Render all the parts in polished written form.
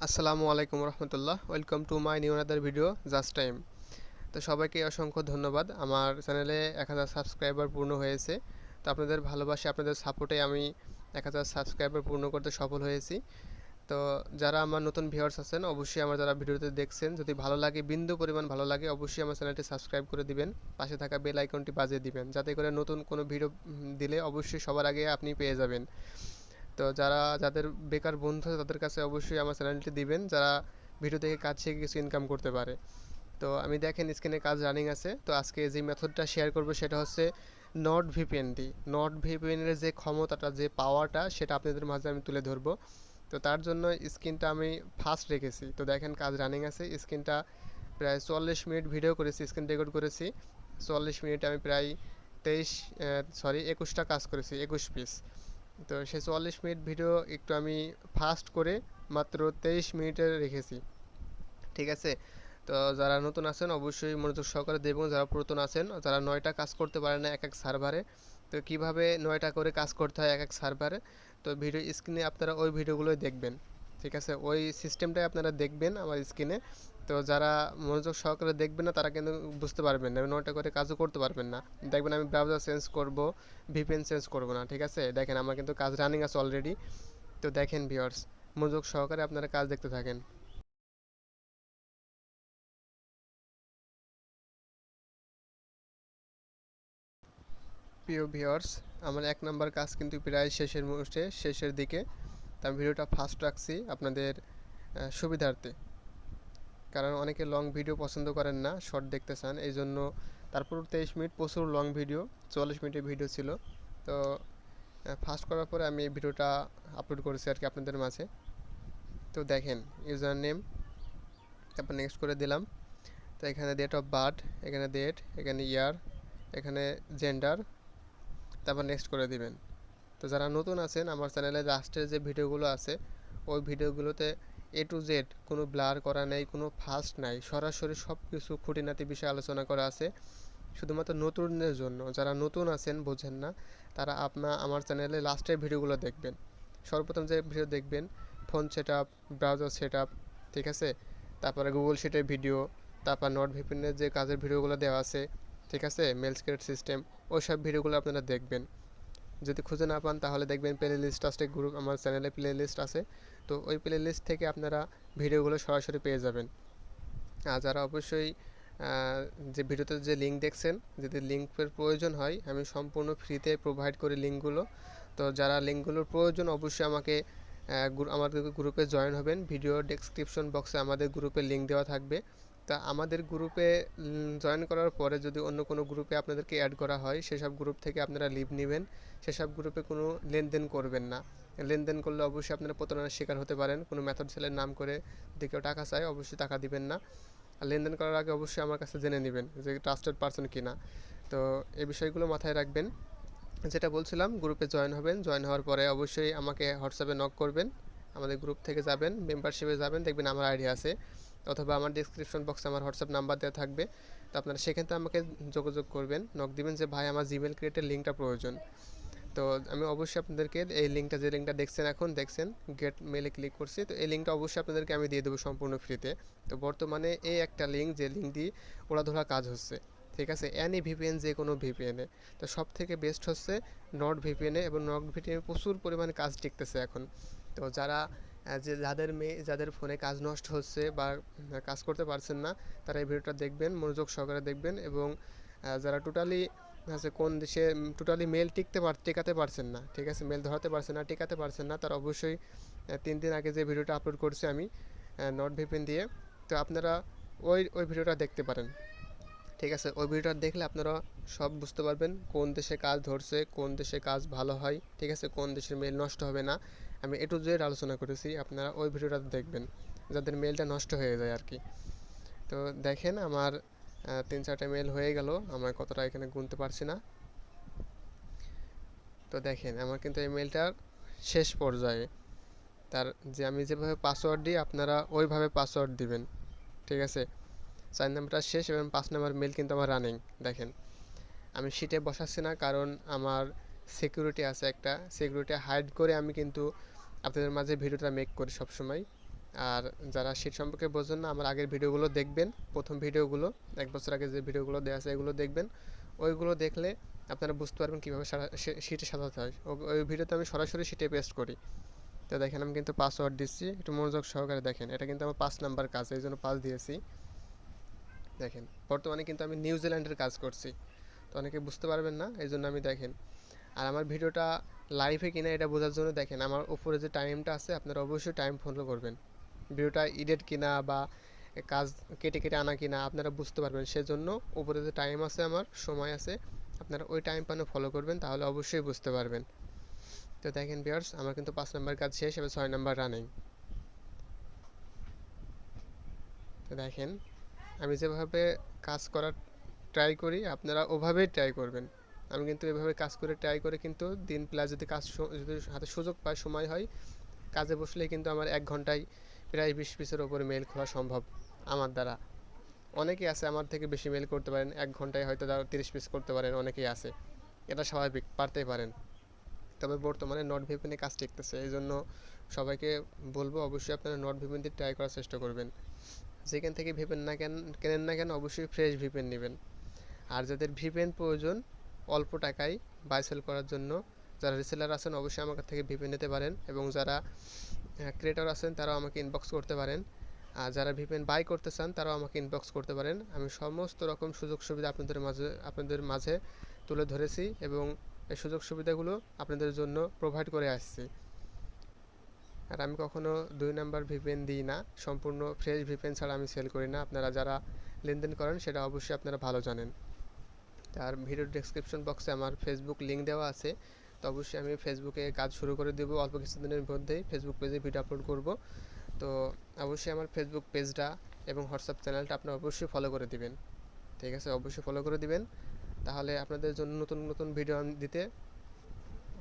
আসসালামু আলাইকুম রহমতুল্লাহ। Welcome to my new another video just time. তো সবাইকে অসংখ্য ধন্যবাদ। আমার চ্যানেলে 1000 সাবস্ক্রাইবার পূর্ণ হয়েছে। তো আপনাদের ভালোবাসা, আপনাদের সাপোর্টে আমি 1000 সাবস্ক্রাইবার পূর্ণ করতে সফল হয়েছি। তো যারা আমার নতুন ভিউয়ার্স আছেন, অবশ্যই আমার যারা ভিডিওতে দেখছেন, যদি ভালো লাগে, বিন্দু পরিমাণ ভালো লাগে, অবশ্যই আমার চ্যানেলটি সাবস্ক্রাইব করে দিবেন। পাশে থাকা বেল আইকনটি বাজিয়ে দিবেন, যাতে করে নতুন কোনো ভিডিও দিলে অবশ্যই সবার আগে আপনি পেয়ে যাবেন। তো যাদের বেকার বন্ধু আছে তাদের কাছে অবশ্যই আমার চ্যানেলটি দিবেন, যারা ভিডিও দেখে কাজ শিখে কিছু ইনকাম করতে পারে। তো আমি দেখেন স্ক্রিনে কাজ রানিং আছে। তো আজকে যে মেথডটা শেয়ার করব সেটা হচ্ছে নট ভিপিএন দি। নট ভিপিএনের যে ক্ষমতাটা, যে পাওয়ারটা, সেটা আপনাদের মাঝে আমি তুলে ধরবো। তো তার জন্য স্ক্রিনটা আমি ফাস্ট রেখেছি। তো দেখেন কাজ রানিং আছে। স্ক্রিনটা প্রায় 44 মিনিট ভিডিও করেছি, স্ক্রিন রেকর্ড করেছি। 44 মিনিটে আমি প্রায় 21টা কাজ করেছি, 21 পিস। তো সেই 44 মিনিট ভিডিও একটু আমি ফাস্ট করে মাত্র 23 মিনিটে রেখেছি। ঠিক আছে। তো যারা নতুন আছেন অবশ্যই মনোযোগ সহকারে দেখুন, যারা পুরাতন আছেন, যারা 9টা কাজ করতে পারে না এক এক সার্ভারে, তো কিভাবে 9টা করে কাজ করতে হয় এক এক সার্ভারে, তো ভিডিও স্ক্রিনে আপনারা ওই ভিডিওগুলোই দেখবেন। ঠিক আছে, ওই সিস্টেমটাই আপনারা দেখবেন আমার স্ক্রিনে। তো যারা মনোযোগ সহকারে দেখবেন না তারা কিন্তু বুঝতে পারবেন না, 9টা করে কাজও করতে পারবেন না। দেখবেন আমি ব্রাউজার চেঞ্জ করব, ভিপিএন চেঞ্জ করব না। ঠিক আছে, দেখেন আমার কিন্তু কাজ রানিং আছে অলরেডি। তো দেখেন ভিউয়ার্স, মনোযোগ সহকারে আপনারা কাজ দেখতে থাকেন। প্রিয় ভিউয়ার্স, আমার 1 নাম্বার কাজ কিন্তু প্রায় শেষের মুহূর্তে, শেষের দিকে। তো আমি ভিডিওটা ফাস্ট রাখছি আপনাদের সুবিধার্থে, কারণ অনেকে লং ভিডিও পছন্দ করেন না, শর্ট দেখতে চান, এই জন্য। তারপর 23 মিনিট প্রচুর লং ভিডিও, 44 মিনিটের ভিডিও ছিল। তো ফাস্ট করার পরে আমি এই ভিডিওটা আপলোড করেছি আর কি আপনাদের মাঝে। তো দেখেন, ইউজার নেম, তারপর নেক্সট করে দিলাম। তো এখানে ডেট অফ বার্থ, এখানে ডেট, এখানে ইয়ার, এখানে জেন্ডার, তারপর নেক্সট করে দিবেন। তো যারা নতুন আছেন, আমার চ্যানেলে লাস্টের যে ভিডিওগুলো আছে, ওই ভিডিওগুলোতে A to Z কোনো ব্লার করা নেই, কোনো ফাস্ট নাই, সরাসরি সব কিছু খুঁটিনাটি বিষয়ে আলোচনা করা আছে। শুধুমাত্র নতুনদের জন্য, যারা নতুন আছেন, বোঝেন না, তারা আমার চ্যানেলে লাস্টের ভিডিওগুলো দেখবেন। সর্বপ্রথম যে ভিডিও দেখবেন, phone set up, browser set up, ঠিক আছে, তারপরে গুগল শিটের ভিডিও, তারপর নট ভিপিএনের যে কাজের ভিডিওগুলো দেওয়া আছে, ঠিক আছে, মেল সিক্রেট সিস্টেম, ওই সব ভিডিওগুলো আপনারা দেখবেন। যদি খুঁজে না পান তাহলে দেখবেন প্লে লিস্ট আছে, গ্রুপ, আমার চ্যানেলে প্লে লিস্ট আছে। তো ওই প্লে লিস্ট থেকে আপনারা ভিডিওগুলো সরাসরি পেয়ে যাবেন। আর যারা অবশ্যই যে ভিডিওতে যে লিঙ্ক দেখছেন, যদি লিঙ্কের প্রয়োজন হয়, আমি সম্পূর্ণ ফ্রিতে প্রোভাইড করি লিঙ্কগুলো। তো যারা লিঙ্কগুলোর প্রয়োজন অবশ্যই আমাকে আমাদের গ্রুপে জয়েন হবেন। ভিডিও ডেসক্রিপশন বক্সে আমাদের গ্রুপের লিঙ্ক দেওয়া থাকবে। তা আমাদের গ্রুপে জয়েন করার পরে যদি অন্য কোনো গ্রুপে আপনাদেরকে অ্যাড করা হয়, সেসব গ্রুপ থেকে আপনারা লিভ নেবেন। সেসব গ্রুপে কোনো লেনদেন করবেন না। লেনদেন করলে অবশ্যই আপনারা প্রতারণার শিকার হতে পারেন। কোনো মেথড সেলের নাম করে যদি কেউ টাকা চায়, অবশ্যই টাকা দিবেন না। আর লেনদেন করার আগে অবশ্যই আমার কাছে জেনে নেবেন যে ট্রাস্টেড পারসন কিনা। তো এই বিষয়গুলো মাথায় রাখবেন। যেটা বলছিলাম, গ্রুপে জয়েন হবেন, জয়েন হওয়ার পরে অবশ্যই আমাকে হোয়াটসঅ্যাপে নক করবেন। আমাদের গ্রুপ থেকে যাবেন, মেম্বারশিপে যাবেন, দেখবেন আমার আইডি আছে, অথবা আমার ডিসক্রিপশন বক্সে আমার হোয়াটসঅ্যাপ নাম্বার দেওয়া থাকবে। তো আপনারা সেখান থেকে আমাকে যোগাযোগ করবেন, নক দিবেন যে ভাই আমার জিমেল ক্রিয়েটের লিঙ্কটা প্রয়োজন। তো আমি অবশ্যই আপনাদেরকে এই লিঙ্কটা, যে লিঙ্কটা দেখছেন, এখন দেখছেন, গেট মেলে ক্লিক করছি, তো এই লিঙ্কটা অবশ্যই আপনাদেরকে আমি দিয়ে দেবো সম্পূর্ণ ফ্রিতে। তো বর্তমানে এই একটা লিঙ্ক, যে লিঙ্ক দিয়ে ওড়াধরা কাজ হচ্ছে, ঠিক আছে, অ্যানি ভিপিএন, যে কোনো ভিপিএনে। তো সব থেকে বেস্ট হচ্ছে নট ভিপিএনে, এবং নট ভিপিএনে প্রচুর পরিমাণে কাজ টিকতেছে এখন। তো যারা যাদের ফোনে কাজ নষ্ট হচ্ছে বা কাজ করতে পারছেন না, তারা এই ভিডিওটা দেখবেন, মনোযোগ সহকারে দেখবেন। এবং যারা টোটালি আছে কোন দেশে টোটালি মেল টেকাতে পারছেন না, ঠিক আছে, মেল ধরাতে পারছেন না, টেকাতে পারছেন না, তারা অবশ্যই 3 দিন আগে যে ভিডিওটা আপলোড করছি আমি নট ভিপিএন দিয়ে, তো আপনারা ওই ভিডিওটা দেখতে পারেন। ঠিক আছে, ওই ভিডিওটা দেখলে আপনারা সব বুঝতে পারবেন কোন দেশে কাজ ধরছে, কোন দেশে কাজ ভালো হয়, ঠিক আছে, কোন দেশের মেল নষ্ট হবে না। আমি A to Z আলোচনা করেছি, আপনারা ওই ভিডিওটা দেখবেন, যাদের মেলটা নষ্ট হয়ে যায় আর কি। তো দেখেন আমার 3-4টা মেল হয়ে গেল, আমার কতটা এখানে গুনতে পারছি না। তো দেখেন আমার কিন্তু এই মেলটার শেষ পর্যায়ে, তার যে আমি যেভাবে পাসওয়ার্ড দিই আপনারা ওইভাবে পাসওয়ার্ড দিবেন। ঠিক আছে, 4 নাম্বারটা শেষ, এবং 5 নাম্বার মেল কিন্তু আমার রানিং। দেখেন আমি শিটে বসাচ্ছি না, কারণ আমার সিকিউরিটি আছে একটা, সিকিউরিটি হাইড করে আমি কিন্তু আপনাদের মাঝে ভিডিওটা মেক করি সবসময়। আর যারা শীট সম্পর্কে বোঝেন না, আমার আগের ভিডিওগুলো দেখবেন, প্রথম ভিডিওগুলো 1 বছর আগে যে ভিডিওগুলো দেওয়া আছে এগুলো দেখবেন। ওইগুলো দেখলে আপনারা বুঝতে পারবেন কীভাবে শীটে সাজাতে হয়। ওই ভিডিওতে আমি সরাসরি শীটে পেস্ট করি। তো দেখেন আমি কিন্তু পাসওয়ার্ড দিচ্ছি, একটু মনোযোগ সহকারে দেখেন। এটা কিন্তু আমার 5 নাম্বার কাজ, এই জন্য 5 দিয়েছি। দেখেন বর্তমানে কিন্তু আমি নিউজিল্যান্ডের কাজ করছি, তো অনেকে বুঝতে পারবেন না, এই জন্য আমি দেখেন। আর আমার ভিডিওটা লাইভে কিনা এটা বোঝার জন্য দেখেন আমার উপরে যে টাইমটা আছে আপনারা অবশ্যই টাইম ফলো করবেন। ভিডিওটা এডিট কিনা বা কাজ কেটে কেটে আনা কিনা আপনারা বুঝতে পারবেন, সেজন্য উপরে যে টাইম আছে আমার সময় আছে, আপনারা ওই টাইম পানে ফলো করবেন, তাহলে অবশ্যই বুঝতে পারবেন। তো দেখেন ভিউয়ার্স, আমার কিন্তু 5 নাম্বার কাজ শেষ, এবার 6 নাম্বার রানিং। তো দেখেন আমি যেভাবে কাজ করার ট্রাই করি আপনারা ওভাবেই ট্রাই করবেন। আমি কিন্তু এভাবে কাজ করে ট্রাই করে কিন্তু দিন প্লাস যদি যদি হাতে সুযোগ পায়, সময় হয়, কাজে বসলেই কিন্তু আমার 1 ঘন্টায় প্রায় 20 পিসের ওপরে মেল খোলা সম্ভব আমার দ্বারা। অনেকেই আছে আমার থেকে বেশি মেল করতে পারেন, 1 ঘন্টায় হয়তো 30 পিস করতে পারেন, অনেকেই আছে, এটা স্বাভাবিক, পারতেই পারেন। তবে বর্তমানে নট ভিপিএনে কাজ টিকতেছে, এই জন্য সবাইকে বলবো অবশ্যই আপনারা নট ভিপিএন দিয়ে ট্রাই করার চেষ্টা করবেন। যেখান থেকে ভিপিএন না কেনেন না কেন অবশ্যই ফ্রেশ ভিপিএন নেবেন। আর যাদের ভিপিএন প্রয়োজন অল্প টাকায় বাই সেল করার জন্য, যারা রিসেলার আছেন অবশ্যই আমার থেকে ভিপিএন নিতে পারেন, এবং যারা ক্রিয়েটর আছেন তারাও আমাকে ইনবক্স করতে পারেন। আর যারা ভিপিএন বাই করতে চান তারাও আমাকে ইনবক্স করতে পারেন। আমি সমস্ত রকম সুযোগ সুবিধা আপনাদের মাঝে তুলে ধরেছি, এবং এই সুযোগ সুবিধাগুলো আপনাদের জন্য প্রোভাইড করে আসছি। আর আমি কখনো 2 নাম্বার ভিপিএন দিই না, সম্পূর্ণ ফ্রেশ ভিপিএন ছাড়া আমি সেল করি না। আপনারা যারা লেনদেন করেন সেটা অবশ্যই আপনারা ভালো জানেন। আর ভিডিওর ডেসক্রিপশন বক্সে আমার ফেসবুক লিঙ্ক দেওয়া আছে, তো অবশ্যই আমি ফেসবুকে কাজ শুরু করে দেবো অল্প কিছুদিনের মধ্যেই। ফেসবুক পেজে ভিডিও আপলোড করব, তো অবশ্যই আমার ফেসবুক পেজটা এবং হোয়াটসঅ্যাপ চ্যানেলটা আপনারা অবশ্যই ফলো করে দিবেন। ঠিক আছে, অবশ্যই ফলো করে দিবেন, তাহলে আপনাদের জন্য নতুন নতুন ভিডিও দিতে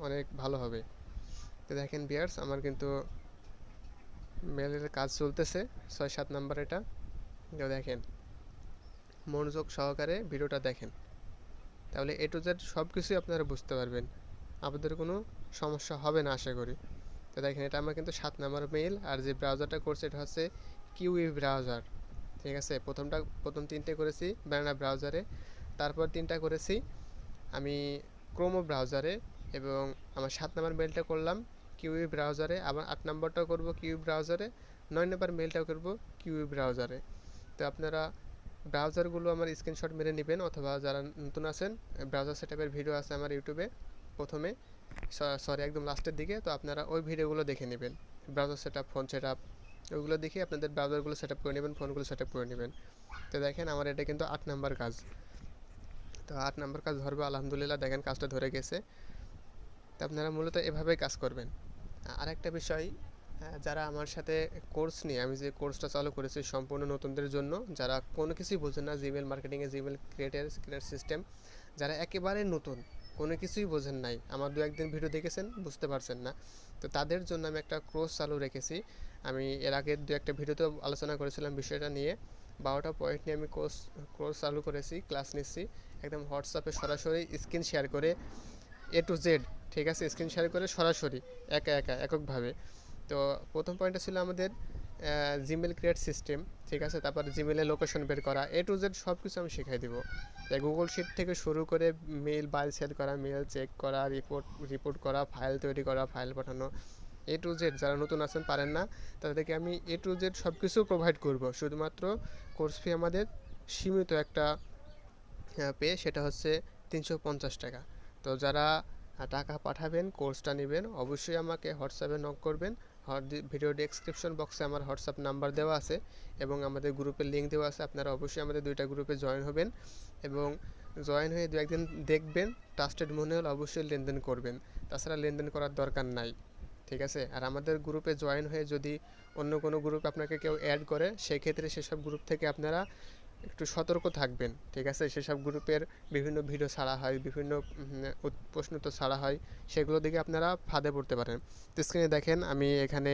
অনেক ভালো হবে। তো দেখেন ভিউয়ার্স, আমার কিন্তু মেলের কাজ চলতেছে 6-7 নাম্বার এটা। দেখেন মনোযোগ সহকারে ভিডিওটা দেখেন, তাহলে এ টু জেড সব কিছুই আপনারা বুঝতে পারবেন, আপনাদের কোনো সমস্যা হবে না আশা করি। তো দেখেন এটা আমার কিন্তু 7 নাম্বার মেইল, আর যে ব্রাউজারটা করছে এটা হচ্ছে কিউই ব্রাউজার। ঠিক আছে, প্রথম 3টে করেছি ব্যানানা ব্রাউজারে, তারপর 3টা করেছি আমি ক্রোমো ব্রাউজারে, এবং আমার 7 নাম্বার মেইলটা করলাম কিউই ব্রাউজারে, আবার 8 নাম্বারটাও করব কিউই ব্রাউজারে, 9 নাম্বার মেইলটাও করব কিউই ব্রাউজারে। তো আপনারা ব্রাউজারগুলো আমার স্ক্রিনশট মেরে নেবেন, অথবা যারা নতুন আছেন ব্রাউজার সেটআপের ভিডিও আছে আমার ইউটিউবে প্রথমে, সরি একদম লাস্টের দিকে, তো আপনারা ওই ভিডিওগুলো দেখে নেবেন। ব্রাউজার সেটআপ, ফোন সেটআপ, ওইগুলো দেখে আপনাদের ব্রাউজারগুলো সেটআপ করে নেবেন, ফোনগুলো সেটআপ করে নেবেন। তো দেখেন আমার এটা কিন্তু 8 নাম্বার কাজ, তো 8 নাম্বার কাজ ধরবে আলহামদুলিল্লাহ, দেখেন কাজটা ধরে গেছে। তো আপনারা মূলত এভাবেই কাজ করবেন। আরেকটা বিষয়, যারা আমার সাথে কোর্স নিয়ে, আমি যে কোর্সটা চালু করেছি সম্পূর্ণ নতুনদের জন্য, যারা কোনো কিছুই বোঝেন না জিমেল মার্কেটিংয়ে, জিমেল ক্রিয়েট সিস্টেম, যারা একেবারে নতুন, কোনো কিছুই বোঝেন নাই, আমার 2-1 দিন ভিডিও দেখেছেন বুঝতে পারছেন না, তো তাদের জন্য আমি একটা কোর্স চালু রেখেছি। আমি এর আগে 2-1টা ভিডিওতেও আলোচনা করেছিলাম বিষয়টা নিয়ে। 12টা পয়েন্ট নিয়ে আমি কোর্স চালু করেছি, ক্লাস নিচ্ছি, একদম হোয়াটসঅ্যাপে সরাসরি স্ক্রিন শেয়ার করে এ টু জেড। ঠিক আছে, স্ক্রিন শেয়ার করে সরাসরি এককভাবে। তো প্রথম পয়েন্টটা ছিল আমাদের জিমেল ক্রিয়েট সিস্টেম। ঠিক আছে, তারপর জিমেলের লোকেশন বের করা, এ টু জেড সব কিছু আমি শেখাই দেবো। গুগল শিট থেকে শুরু করে মেল বাই সেল করা, মেল চেক করা, রিপোর্ট করা, ফাইল তৈরি করা, ফাইল পাঠানো, এ টু জেড। যারা নতুন আছেন পারেন না তাদেরকে আমি এ টু জেড সব কিছু প্রোভাইড করব। শুধুমাত্র কোর্স ফি আমাদের সীমিত একটা পে, সেটা হচ্ছে 350 টাকা। তো যারা টাকা পাঠাবেন, কোর্সটা নেবেন, অবশ্যই আমাকে হোয়াটসঅ্যাপে নক করবেন। ভিডিও ডেসক্রিপশন বক্সে আমার হোয়াটসঅ্যাপ নাম্বার দেওয়া আছে, এবং আমাদের গ্রুপের লিঙ্ক দেওয়া আছে। আপনারা অবশ্যই আমাদের 2টা গ্রুপে জয়েন হবেন, এবং জয়েন হয়ে 2-1 দিন দেখবেন, ট্রাস্টেড মনে হলে অবশ্যই লেনদেন করবেন, তাছাড়া লেনদেন করার দরকার নাই। ঠিক আছে, আর আমাদের গ্রুপে জয়েন হয়ে যদি অন্য কোনো গ্রুপে আপনাকে কেউ অ্যাড করে, সেক্ষেত্রে সেসব গ্রুপ থেকে আপনারা একটু সতর্ক থাকবেন। ঠিক আছে, সেসব গ্রুপের বিভিন্ন ভিডিও ছাড়া হয়, বিভিন্ন প্রশ্ন তো ছাড়া হয়, সেগুলো দেখে আপনারা ফাঁদে পড়তে পারেন। তো স্ক্রিনে দেখেন আমি এখানে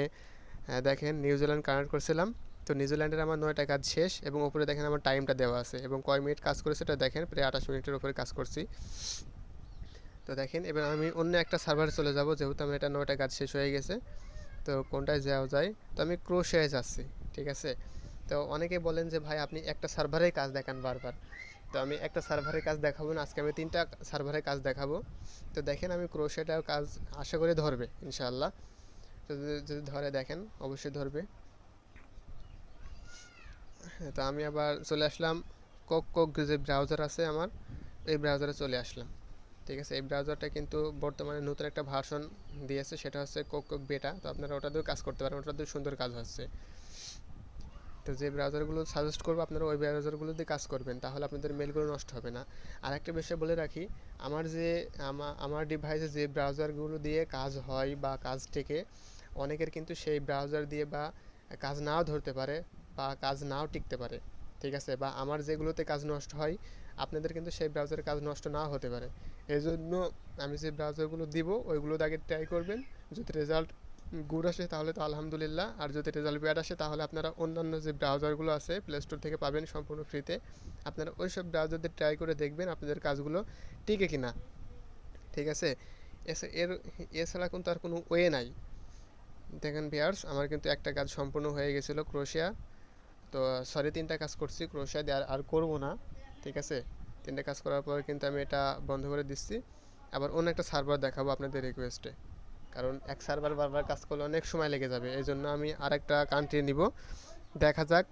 দেখেন নিউজিল্যান্ড কানেক্ট করছিলাম, তো নিউজিল্যান্ডের আমার 9টা কাজ শেষ, এবং উপরে দেখেন আমার টাইমটা দেওয়া আছে, এবং কয় মিনিট কাজ করেছে সেটা দেখেন, প্রায় 28 মিনিটের উপরে কাজ করছি। তো দেখেন এবার আমি অন্য একটা সার্ভারে চলে যাব, যেহেতু আমার এটা 9টা কাজ শেষ হয়ে গেছে। তো কোনটায় যাওয়া যায়, তো আমি ক্রোশিয়ায় যাচ্ছি। ঠিক আছে, তো অনেকে বলেন যে ভাই আপনি একটা সার্ভারেই কাজ দেখান বারবার। তো আমি একটা সার্ভারের কাজ দেখাবো না, আজকে আমি 3টা সার্ভারের কাজ দেখাবো। তো দেখেন আমি ক্রোশিয়াটার কাজ আশা করি ধরবে ইনশাআল্লাহ। তো যদি ধরে দেখেন অবশ্যই ধরবে। হ্যাঁ, তো আমি আবার চলে আসলাম কোক যে ব্রাউজার আছে আমার, এই ব্রাউজারে চলে আসলাম। ঠিক আছে, এই ব্রাউজারটা কিন্তু বর্তমানে নতুন একটা ভার্সন দিয়েছে, সেটা হচ্ছে কোক বেটা। তো আপনারা ওটা দিয়েও কাজ করতে পারেন, ওটা দিয়ে সুন্দর কাজ হচ্ছে। তো যে ব্রাউজারগুলো সাজেস্ট করবো আপনারা ওই ব্রাউজারগুলো দিয়ে কাজ করবেন, তাহলে আপনাদের মেলগুলো নষ্ট হবে না। আর একটা বিষয় বলে রাখি, আমার যে আমার ডিভাইসে যে ব্রাউজারগুলো দিয়ে কাজ হয় বা কাজ টেকে, অনেকের কিন্তু সেই ব্রাউজার দিয়ে বা কাজ নাও ধরতে পারে বা কাজ নাও টিকতে পারে। ঠিক আছে, বা আমার যেগুলোতে কাজ নষ্ট হয় আপনাদের কিন্তু সেই ব্রাউজারে কাজ নষ্ট নাও হতে পারে। এই জন্য আমি যে ব্রাউজারগুলো দিব ওইগুলো আগে ট্রাই করবেন। যদি রেজাল্ট গুড আসে তাহলে তো আলহামদুলিল্লাহ, আর যদি রেজাল্ট ব্যাড আসে তাহলে আপনারা অন্যান্য যে ব্রাউজারগুলো আছে প্লে স্টোর থেকে পাবেন সম্পূর্ণ ফ্রিতে, আপনারা ওই সব ব্রাউজার দিয়ে ট্রাই করে দেখবেন আপনাদের কাজগুলো টিকে কিনা। ঠিক আছে, এর এছাড়া কিন্তু আর কোনো ওয়ে নাই। দেখেন ভিউয়ার্স, আমার কিন্তু একটা কাজ সম্পূর্ণ হয়ে গেছিলো ক্রোশিয়া। তো সরি, 3টা কাজ করছি ক্রোশিয়া দিয়ে, আর করবো না। ঠিক আছে, 3টা কাজ করার পর কিন্তু আমি এটা বন্ধ করে দিচ্ছি। আবার অন্য একটা সার্ভার দেখাবো আপনাদের রিকোয়েস্টে, কারণ এক সার্ভার বারবার কাজ করলে অনেক সময় লেগে যাবে। এই জন্য আমি আরেকটা কান্ট্রি নিব, দেখা যাক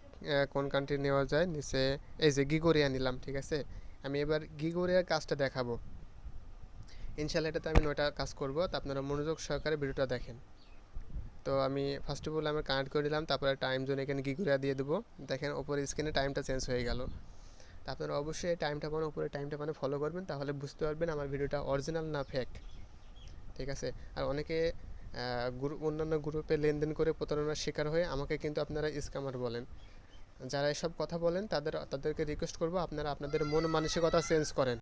কোন কান্ট্রি নেওয়া যায়। নিচে এই যে গিগোরিয়া নিলাম। ঠিক আছে, আমি এবার গিগোরিয়ার কাজটা দেখাবো ইনশাল্লাহ। এটাতে আমি 9টা কাজ করব, তো আপনারা মনোযোগ সহকারে ভিডিওটা দেখেন। তো আমি ফার্স্ট অফ অল আমি কানেক্ট করে নিলাম, তারপরে টাইম জোন এখানে গিগোরিয়া দিয়ে দেবো। দেখেন ওপরে স্ক্রিনে টাইমটা চেঞ্জ হয়ে গেল। তো আপনারা অবশ্যই টাইমটা মানে উপরে টাইমটা মানে ফলো করবেন, তাহলে বুঝতে পারবেন আমার ভিডিওটা অরিজিনাল না ফেক। ঠিক আছে, আর অনেকে অন্যান্য গ্রুপে লেনদেন করে প্রতারণার শিকার হয়ে আমাকে কিন্তু আপনারা স্ক্যামার বলেন। যারা এসব কথা বলেন তাদেরকে রিকোয়েস্ট করব আপনারা আপনাদের মন মানসিকতা চেঞ্জ করেন।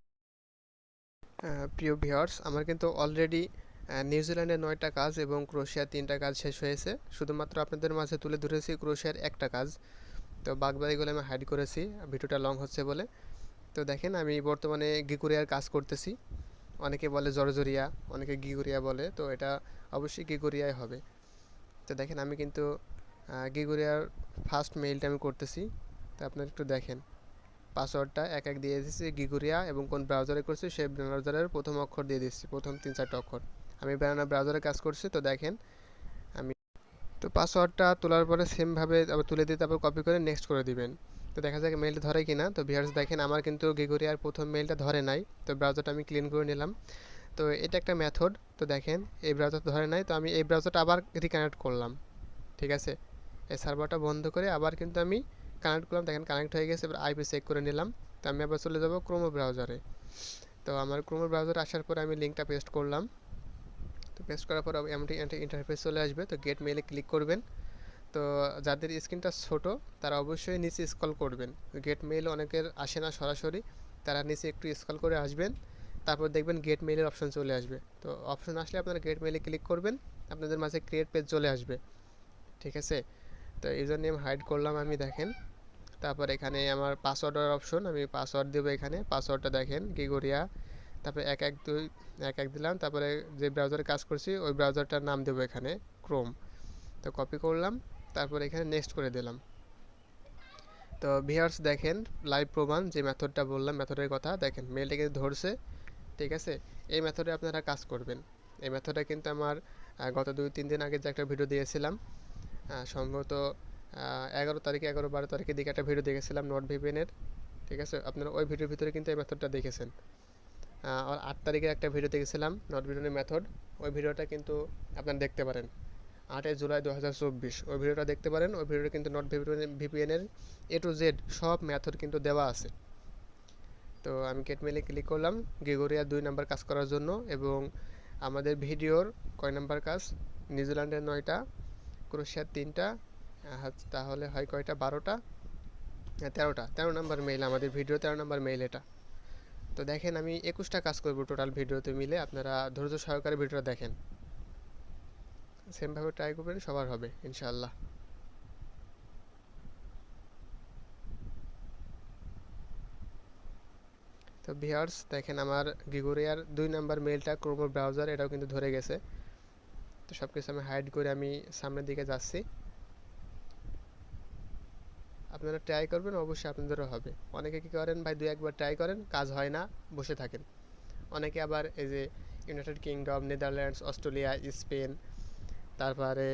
প্রিয় ভিউয়ার্স, আমার কিন্তু অলরেডি নিউজিল্যান্ডে 9টা কাজ এবং ক্রোশিয়ার 3টা কাজ শেষ হয়েছে। শুধুমাত্র আপনাদের মাঝে তুলে ধরেছি ক্রোশিয়ার একটা কাজ, তো বাকিগুলো আমি হাইড করেছি ভিডিওটা লং হচ্ছে বলে। তো দেখেন আমি বর্তমানে গিগুরিয়ার কাজ করতেছি। অনেকে বলে জর্জরিয়া, অনেকে গিগুরিয়া বলে, তো এটা অবশ্যই গিগুরিয়াই হবে। তো দেখেন আমি কিন্তু গিগুরিয়ার ফার্স্ট মেইলটা আমি করতেছি। তো আপনারা একটু দেখেন, পাসওয়ার্ডটা এক এক দিয়ে দিচ্ছি গিগুরিয়া, এবং কোন ব্রাউজারে করছি সেই ব্রাউজারের প্রথম অক্ষর দিয়ে দিচ্ছি, প্রথম 3-4টা অক্ষর। আমি ব্রাউজারে কাজ করছি। তো দেখেন আমি, তো পাসওয়ার্ডটা তোলার পরে সেমভাবে আবার তুলে দিয়ে তারপর কপি করে নেক্সট করে দিবেন। তো দেখা যাক মেইলটা ধরে কিনা। তো ভিউয়ার্স দেখেন আমার কিন্তু গিগুরিয়ার প্রথম মেইলটা ধরে নাই, তো ব্রাউজারটা আমি ক্লিন করে নিলাম। তো এটা একটা মেথড। তো দেখেন এই ব্রাউজার ধরে নাই, তো আমি এই ব্রাউজারটা আবার রিকানেক্ট করলাম। ঠিক আছে, এই সার্ভারটা বন্ধ করে আবার কিন্তু আমি কানেক্ট করলাম। দেখেন কানেক্ট হয়ে গেছে। এবার আইপি চেক করে নিলাম। তো আমি আবার চলে যাব ক্রোমো ব্রাউজারে। তো আমার ক্রোমো ব্রাউজারে আসার পরে আমি লিঙ্কটা পেস্ট করলাম। তো পেস্ট করার পর এমনটি ইন্টারফেস চলে আসবে। তো গেট মেইলে ক্লিক করবেন। তো যাদের স্ক্রিনটা ছোট তারা অবশ্যই নিচে স্ক্রল করবেন। গেট মেইল অনেকের আসে না সরাসরি, তারা নিচে একটু স্ক্রল করে আসবেন, তারপর দেখবেন গেট মেইলের অপশন চলে আসবে। তো অপশন আসলে আপনারা গেট মেইলে ক্লিক করবেন, আপনাদের মাঝে ক্রিয়েট পেজ চলে আসবে। ঠিক আছে, তো ইউজার নেম হাইড করলাম আমি। দেখেন তারপর এখানে আমার পাসওয়ার্ডের অপশন, আমি পাসওয়ার্ড দেবো এখানে। পাসওয়ার্ডটা দেখেন গিগোরিয়া, তারপরে 112 1 দিলাম। তারপরে যে ব্রাউজারে কাজ করছি ওই ব্রাউজারটার নাম দেবো এখানে ক্রোম। তো কপি করলাম, তারপর এখানে নেক্সট করে দিলাম। তো ভিউয়ার্স দেখেন লাইভ প্রমাণ, যে মেথডটা বললাম মেথডের কথা, দেখেন মেলটা কিন্তু ধরছে। ঠিক আছে, এই মেথডে আপনারা কাজ করবেন। এই মেথডে কিন্তু আমার গত 2-3 দিন আগে যে একটা ভিডিও দিয়েছিলাম, সম্ভবত 11 তারিখে 11-12 তারিখের দিকে একটা ভিডিও দেখেছিলাম নট ভিপিএনের। ঠিক আছে, আপনারা ওই ভিডিওর ভিতরে কিন্তু এই মেথডটা দেখেছেন। আর 8 তারিখে একটা ভিডিও দেখেছিলাম নট ভিপিএনের মেথড, ওই ভিডিওটা কিন্তু আপনারা দেখতে পারেন। 8 জুলাই 2024 ওই ভিডিওটা দেখতে পারেন। ওই ভিডিওটা কিন্তু নট ভিপিএনের এ টু জেড সব মেথড কিন্তু দেওয়া আছে। তো আমি গেট মেইলে ক্লিক করলাম গিগোরিয়া 2 নাম্বার কাজ করার জন্য, এবং আমাদের ভিডিওর কয় নাম্বার কাজ, নিউজিল্যান্ডের 9টা, ক্রোশিয়ার 3টা, তাহলে হয় কয়টা, 12টা, 13টা, 13 নাম্বার মেইল আমাদের ভিডিও, 13 নাম্বার মেইল এটা। তো দেখেন আমি 21টা কাজ করব টোটাল ভিডিওতে মিলে, আপনারা ধৈর্য সহকারে ভিডিওটা দেখেন, সেমভাবে ট্রাই করবেন, সবার হবে ইনশাআল্লাহ। তো ভিউয়ার্স দেখেন আমার গিগোরিয়ার 2 নাম্বার মেইলটা ক্রোম ব্রাউজার এটাও কিন্তু ধরে গেছে। তো সব কিছু আমি হাইড করে আমি সামনের দিকে যাচ্ছি। আপনারা ট্রাই করবেন, অবশ্যই আপনাদেরও হবে। অনেকে কী করেন ভাই, 2-1বার ট্রাই করেন, কাজ হয় না, বসে থাকেন। অনেকে আবার এই যে United kingdom, Netherlands, Australia, Spain, তারপরে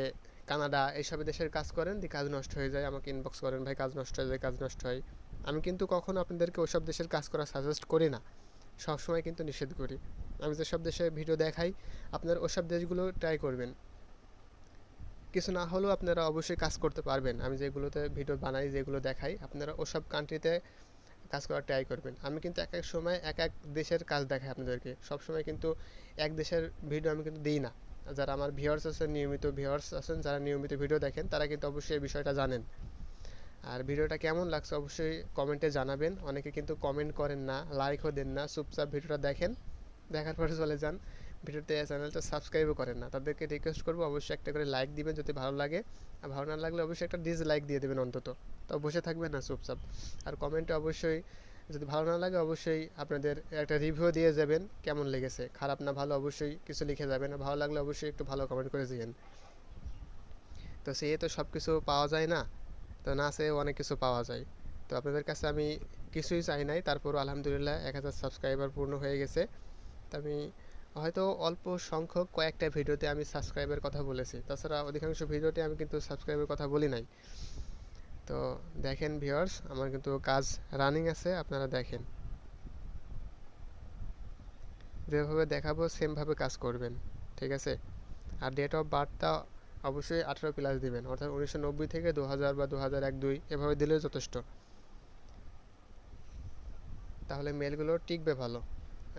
কানাডা, এইসব দেশের কাজ করেন, দিয়ে কাজ নষ্ট হয়ে যায়, আমাকে ইনবক্স করেন ভাই কাজ নষ্ট হয়ে যায়, কাজ নষ্ট হয়। আমি কিন্তু কখনো আপনাদেরকে ওইসব দেশের কাজ করা সাজেস্ট করি না, সবসময় কিন্তু নিষেধ করি। আমি যেসব দেশের ভিডিও দেখাই আপনার ওসব দেশগুলো ট্রাই করবেন, কিছু না হলেও আপনারা অবশ্যই কাজ করতে পারবেন। আমি যেগুলোতে ভিডিও বানাই, যেগুলো দেখাই, আপনারা ওসব কান্ট্রিতে কাজ করার ট্রাই করবেন। আমি কিন্তু এক এক সময় এক এক দেশের কাজ দেখাই আপনাদেরকে, সবসময় কিন্তু এক দেশের ভিডিও আমি কিন্তু দিই না। যারা আমার ভিউয়ার্স আছেন, নিয়মিত ভিউয়ার্স আছেন, যারা নিয়মিত ভিডিও দেখেন, তারা কিন্তু অবশ্যই এই বিষয়টা জানেন। আর ভিডিওটা কেমন লাগছে অবশ্যই কমেন্টে জানাবেন। অনেকে কিন্তু কমেন্ট করেন না, লাইকও দেন না, চুপচাপ ভিডিওটা দেখেন, দেখার পরে চলে যান, ভিডিওতে চ্যানেলটা সাবস্ক্রাইবও করেন না। তাদেরকে রিকোয়েস্ট করবো অবশ্যই একটা করে লাইক দিবেন যদি ভালো লাগে, আর ভালো না লাগলে অবশ্যই একটা ডিসলাইক দিয়ে দেবেন অন্তত। তো বসে থাকবেন না চুপচাপ। আর কমেন্টে অবশ্যই যদি ভালো না লাগে অবশ্যই আপনাদের একটা রিভিউ দিয়ে যাবেন, কেমন লেগেছে, খারাপ না ভালো অবশ্যই কিছু লিখে যাবেন, আর ভালো লাগলে অবশ্যই একটু ভালো কমেন্ট করে দিবেন। তো সে তো সব কিছু পাওয়া যায় না, তো না চেয়ে অনেক কিছু পাওয়া যায়। তো আপনাদের কাছে আমি কিছুই চাই নাই, তারপরও আলহামদুলিল্লাহ 1000 সাবস্ক্রাইবার পূর্ণ হয়ে গেছে। তো আমি হয়তো অল্প সংখ্যক কয়েকটা ভিডিওতে আমি সাবস্ক্রাইবের কথা বলেছি, তাছাড়া অধিকাংশ ভিডিওতে আমি কিন্তু সাবস্ক্রাইবের কথা বলি নাই। তো দেখেন ভিউয়ার্স, আমার কিন্তু কাজ রানিং আছে, আপনারা দেখেন, যেভাবে দেখাবো সেমভাবে কাজ করবেন, ঠিক আছে। আর ডেট অফ বার্থটা অবশ্যই 18+ দিবেন, অর্থাৎ 1990 থেকে 2000 বা 2001-2 এভাবে দিলেও যথেষ্ট, তাহলে মেলগুলো টিকবে ভালো।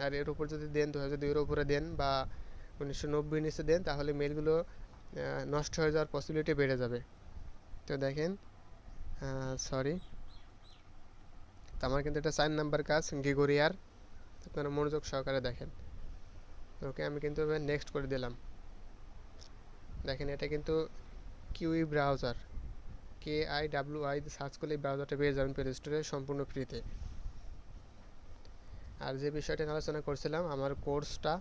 আর এর উপর যদি দেন 2002-এর উপরে দেন বা 1990 নিচে দেন, তাহলে মেলগুলো নষ্ট হয়ে যাওয়ার পসিবিলিটি বেড়ে যাবে। তো দেখেন, সরি, তো আমার কিন্তু এটা 4 নাম্বার কাজ গিগোরিয়ার, আপনারা মনোযোগ সহকারে দেখেন। ওকে, আমি কিন্তু এবার নেক্সট করে দিলাম। দেখেন এটা কিন্তু কিউই ব্রাউজার, KIWI সার্চ করলে ব্রাউজারটা পেয়ে যাবেন প্লে স্টোরে সম্পূর্ণ ফ্রিতে। আর যে বিষয়টা নিয়ে আলোচনা করছিলাম, আমার কোর্সটা,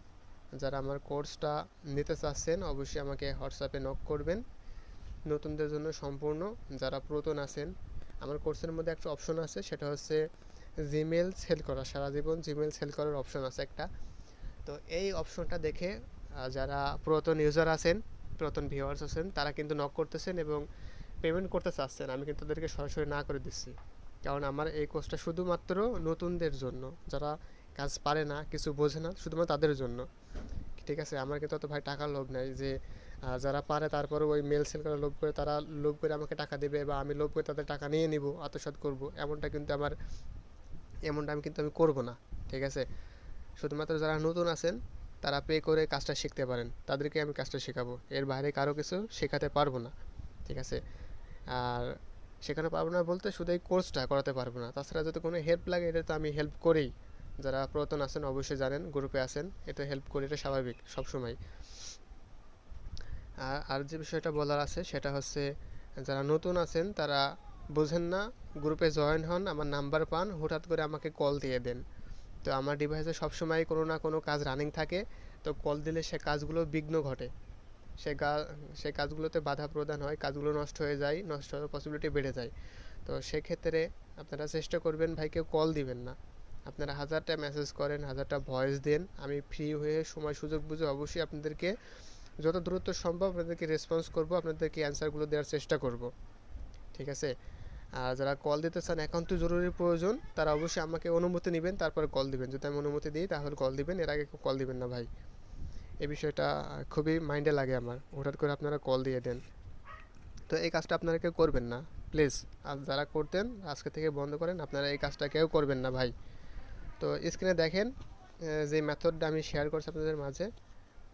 যারা আমার কোর্সটা নিতে চাচ্ছেন অবশ্যই আমাকে হোয়াটসঅ্যাপে নক করবেন। নতুনদের জন্য সম্পূর্ণ, যারা পুরাতন আছেন, আমার কোর্সের মধ্যে একটা অপশন আছে, সেটা হচ্ছে জিমেল সেল করা, সারা জীবন জিমেল সেল করার অপশন আছে একটা। তো এই অপশনটা দেখে যারা পুরাতন ইউজার আছেন, পুরাতন ভিউয়ার্স আছেন, তারা কিন্তু নক করতেছেন এবং পেমেন্ট করতে চাচ্ছেন, আমি কিন্তু তাদেরকে সরাসরি না করে দিচ্ছি। কারণ আমার এই কোর্সটা শুধুমাত্র নতুনদের জন্য, যারা কাজ পারে না, কিছু বোঝে না, শুধুমাত্র তাদের জন্য, ঠিক আছে। আমার কিন্তু অত ভাই টাকার লোভ নাই যে যারা পারে তারপরে ওই মেল সেল করে লোভ করে, তারা লোভ করে আমাকে টাকা দেবে বা আমি লোভ করে তাদের টাকা নিয়ে নিব, আত্মসাৎ করব, এমনটা আমি কিন্তু করব না, ঠিক আছে। শুধুমাত্র যারা নতুন আছেন তারা পে করে কাজটা শিখতে পারেন, তাদেরকে আমি কাজটা শেখাবো, এর বাইরে কারো কিছু শেখাতে পারবো না, ঠিক আছে। আর শেখানো পারবো না বলতে শুধু এই কোর্সটা করাতে পারবো না, তাছাড়া যদি কোনো হেল্প লাগে এটা তো আমি হেল্প করেই, যারা পুরাতন আছেন অবশ্যই জানেন, গ্রুপে আছেন, এটা হেল্প করি, এটা স্বাভাবিক সবসময়। আর যে বিষয়টা বলার আছে সেটা হচ্ছে, যারা নতুন আছেন তারা বোঝেন না, গ্রুপে জয়েন হন, আমার নাম্বার পান, হঠাৎ করে আমাকে কল দিয়ে দেন। তো আমার ডিভাইসে সবসময় কোনো না কোনো কাজ রানিং থাকে, তো কল দিলে সে কাজগুলো বিঘ্ন ঘটে, সে সে কাজগুলোতে বাধা প্রদান হয়, কাজগুলো নষ্ট হয়ে যায়, নষ্ট হওয়ার পসিবিলিটি বেড়ে যায়। তো সেক্ষেত্রে আপনারা চেষ্টা করবেন ভাই কেউ কল দিবেন না, আপনারা 1000টা মেসেজ করেন, 1000টা ভয়েস দেন, আমি ফ্রি হয়ে সময় সুযোগ বুঝে অবশ্যই আপনাদেরকে যত দ্রুত সম্ভব আপনাদেরকে রেসপন্স করব, আপনাদেরকে অ্যান্সারগুলো দেওয়ার চেষ্টা করব, ঠিক আছে। আর যারা কল দিতে চান একান্ত জরুরি প্রয়োজন, তারা অবশ্যই আমাকে অনুমতি নেবেন, তারপরে কল দিবেন, যদি আমি অনুমতি দিই তাহলে কল দিবেন, এর আগে কল দিবেন না ভাই। এই বিষয়টা খুবই মাইন্ডে লাগে আমার, হঠাৎ করে আপনারা কল দিয়ে দেন, তো এই কাজটা আপনারা কেউ করবেন না প্লিজ। আর যারা করতেন আজকে থেকে বন্ধ করেন, আপনারা এই কাজটা কেউ করবেন না ভাই। তো স্ক্রিনে দেখেন যে মেথডটা আমি শেয়ার করছি আপনাদের মাঝে,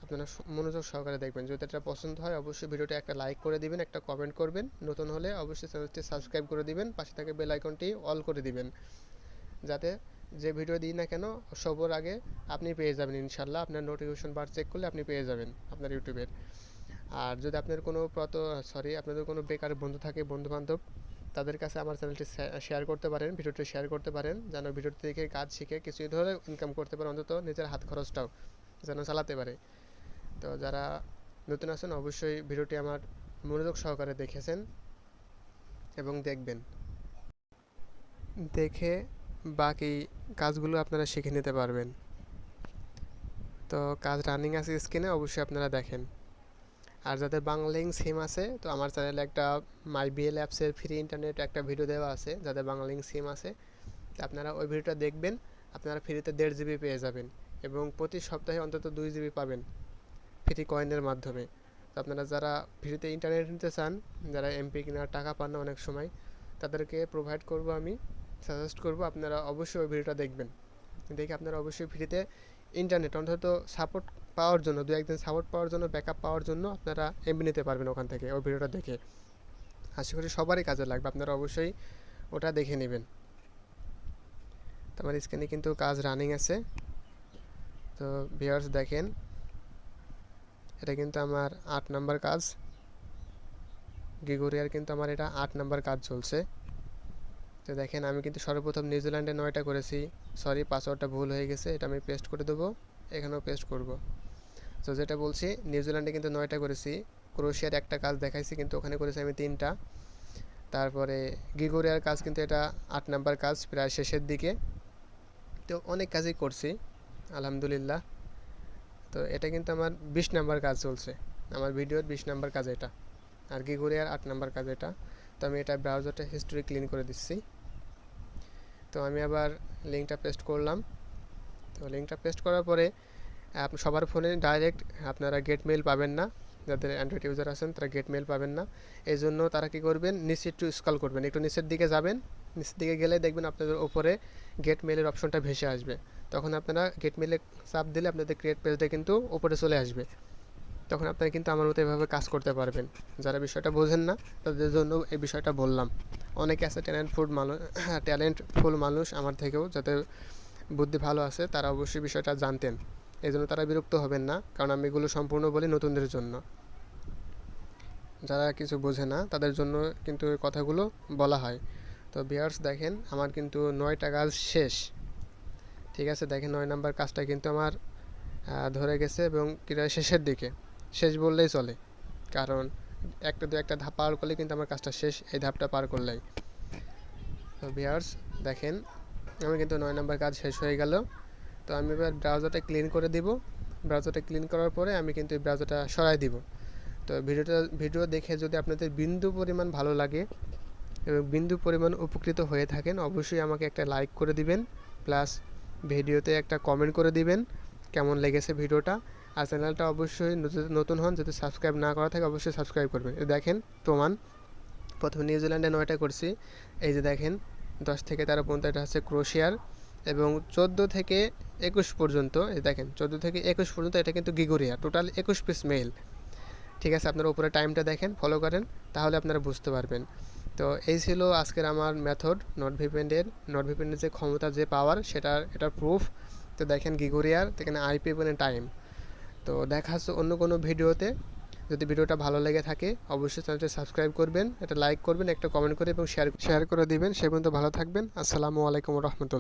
আপনারা মনোযোগ সহকারে দেখবেন, যদি এটা পছন্দ হয় অবশ্যই ভিডিওটা একটা লাইক করে দিবেন, একটা কমেন্ট করবেন, নতুন হলে অবশ্যই চ্যানেলটি সাবস্ক্রাইব করে দিবেন, পাশে থেকে বেল আইকনটি অল করে দিবেন, যাতে যে ভিডিও দিই না কেন সবার আগে আপনি পেয়ে যাবেন ইনশাল্লাহ, আপনার নোটিফিকেশন বার চেক করলে আপনি পেয়ে যাবেন আপনার ইউটিউবের। আর যদি আপনার কোনো আপনাদের কোনো বেকার বন্ধু থাকে, বন্ধুবান্ধব, তাদের কাছে আমার চ্যানেলটি শেয়ার করতে পারেন, ভিডিওটি শেয়ার করতে পারেন, যেন ভিডিওটি দেখে কাজ শিখে কিছু ধরে ইনকাম করতে পারে, অন্তত নিজের হাত খরচটাও যেন চালাতে পারে। তো যারা নতুন আছেন অবশ্যই ভিডিওটি আমার মনোযোগ সহকারে দেখেছেন এবং দেখবেন, দেখে বাকি কাজগুলো আপনারা শিখে নিতে পারবেন। তো কাজ রানিং আছে স্ক্রিনে, অবশ্যই আপনারা দেখেন। আর যাদের বাংলালিংক সিম আছে, তো আমার চ্যানেলে একটা মাই বিএল অ্যাপসের ফ্রি ইন্টারনেট একটা ভিডিও দেওয়া আছে। যাদের বাংলালিংক সিম আছে, তো আপনারা ওই ভিডিওটা দেখবেন, আপনারা ফ্রিতে 1.5 জিবি পেয়ে যাবেন এবং প্রতি সপ্তাহে অন্তত 2 জিবি পাবেন ফ্রি কয়েনের মাধ্যমে। তো আপনারা যারা ফ্রিতে ইন্টারনেট নিতে চান, যারা এমপি কেনার টাকা পান না অনেক সময়, তাদেরকে প্রোভাইড করব, আমি সাজেস্ট করব আপনারা অবশ্যই ওই ভিডিওটা দেখবেন। দেখে আপনারা অবশ্যই ফ্রিতে ইন্টারনেট অন্তত সাপোর্ট পাওয়ার জন্য, 2-1 দিন সাপোর্ট পাওয়ার জন্য, ব্যাকআপ পাওয়ার জন্য আপনারা এমবি নিতে পারবেন ওখান থেকে ওই ভিডিওটা দেখে। আশা করি সবারই কাজে লাগবে, আপনারা অবশ্যই ওটা দেখে নেবেন। তো আমার স্ক্রিনে কিন্তু কাজ রানিং আছে। তো ভিউয়ার্স দেখেন, এটা কিন্তু আমার 8 নাম্বার কাজ। গিগোরিয়ার কিন্তু আমার এটা 8 নাম্বার কাজ চলছে। তো দেখেন আমি কিন্তু সর্বপ্রথম নিউজিল্যান্ডে 9টা করেছি। সরি, পাসওয়ার্ডটা ভুল হয়ে গেছে, এটা আমি পেস্ট করে দেবো, এখানেও পেস্ট করব। তো যেটা বলছি, নিউজিল্যান্ডে কিন্তু 9টা করেছি। ক্রোয়েশিয়ার একটা কাজ দেখাইছি, কিন্তু ওখানে করেছি আমি 3টা। তারপরে গিগোরিয়ার কাজ কিন্তু এটা 8 নাম্বার কাজ, প্রায় শেষের দিকে। তো অনেক কাজই করছি আলহামদুলিল্লাহ। তো এটা কিন্তু আমার 20 নাম্বার কাজ চলছে, আমার ভিডিওর 20 নাম্বার কাজ এটা। আর গিগোরিয়ার 8 নাম্বার কাজ এটা। তো আমি এটা ব্রাউজারটা হিস্টোরি ক্লিন করে দিচ্ছি। তো আমি আবার লিঙ্কটা পেস্ট করলাম। তো লিঙ্কটা পেস্ট করার পরে সবার ফোনে ডাইরেক্ট আপনারা গেট মেইল পাবেন না। যাদের অ্যান্ড্রয়েড ইউজার আছেন তারা গেট মেইল পাবেন না। এই জন্য তারা কী করবেন, নিচে একটু স্ক্রল করবেন, একটু নিচের দিকে যাবেন। নিচের দিকে গেলে দেখবেন আপনাদের ওপরে গেট মেইলের অপশনটা ভেসে আসবে। তখন আপনারা গেট মেইলে চাপ দিলে আপনাদের ক্রিয়েট পেজটা কিন্তু ওপরে চলে আসবে। তখন আপনারা কিন্তু আমার মতো এভাবে কাজ করতে পারবেন। যারা বিষয়টা বোঝেন না তাদের জন্য এই বিষয়টা বললাম। অনেকে আছে ট্যালেন্টফুল মানুষ আমার থেকেও, যাদের বুদ্ধি ভালো আছে, তারা অবশ্যই বিষয়টা জানতেন। এই জন্য তারা বিরক্ত হবেন না, কারণ আমি এগুলো সম্পূর্ণ বলি নতুনদের জন্য। যারা কিছু বোঝে না তাদের জন্য কিন্তু এই কথাগুলো বলা হয়। তো ভিউয়ার্স দেখেন, আমার কিন্তু 9টা কাজ শেষ। ঠিক আছে, দেখেন 9 নাম্বার কাজটা কিন্তু আমার ধরে গেছে এবং ক্রীড়ার শেষের দিকে, শেষ বললেই চলে, কারণ একটা ধাপ পার করলে কিন্তু আমার কাজটা শেষ, এই ধাপটা পার করলেই। তো ভিউয়ার্স দেখেন, আমার কিন্তু 9 নাম্বার কাজ শেষ হয়ে গেল। তো আমি এবার ব্রাউজারটা ক্লিন করে দিব। ব্রাউজারটা ক্লিন করার পরে আমি কিন্তু এই ব্রাউজারটা সরাই দিব। তো ভিডিও দেখে যদি আপনাদের বিন্দু পরিমাণ ভালো লাগে এবং বিন্দু পরিমাণ উপকৃত হয়ে থাকেন, অবশ্যই আমাকে একটা লাইক করে দিবেন, প্লাস ভিডিওতে একটা কমেন্ট করে দিবেন কেমন লেগেছে ভিডিওটা। আর চ্যানেলটা অবশ্যই নতুন হন, যদি সাবস্ক্রাইব না করা থাকে অবশ্যই সাবস্ক্রাইব করবেন। দেখেন প্রমাণ, প্রথমে নিউজিল্যান্ডে 9টা করছি, এই যে দেখেন 10 থেকে 13 পর্যন্ত এটা হচ্ছে ক্রোয়েশিয়ার, এবং 14 থেকে 21 পর্যন্ত, এই দেখেন 14 থেকে 21 পর্যন্ত এটা কিন্তু গিগোরিয়া, টোটাল 21 পিস মেইল। ঠিক আছে, আপনারা উপরে টাইমটা দেখেন, ফলো করেন, তাহলে আপনারা বুঝতে পারবেন। তো এই ছিল আজকের আমার মেথড, নটভিপিএনের যে ক্ষমতা, যে পাওয়ার, এটার প্রুফ। তো দেখেন গিগোরিয়ার, এখানে আইপি এবং টাইম। তো দেখা হচ্ছে অন্য কোনো ভিডিওতে। যদি ভিডিওটা ভালো লেগে থাকে অবশ্যই চ্যানেলটি সাবস্ক্রাইব করবেন, একটা লাইক করবেন, একটা কমেন্ট করে এবং শেয়ার করে দিবেন। সে পর্যন্ত ভালো থাকবেন। আসসালামু আলাইকুম রহমতুল্লাহ।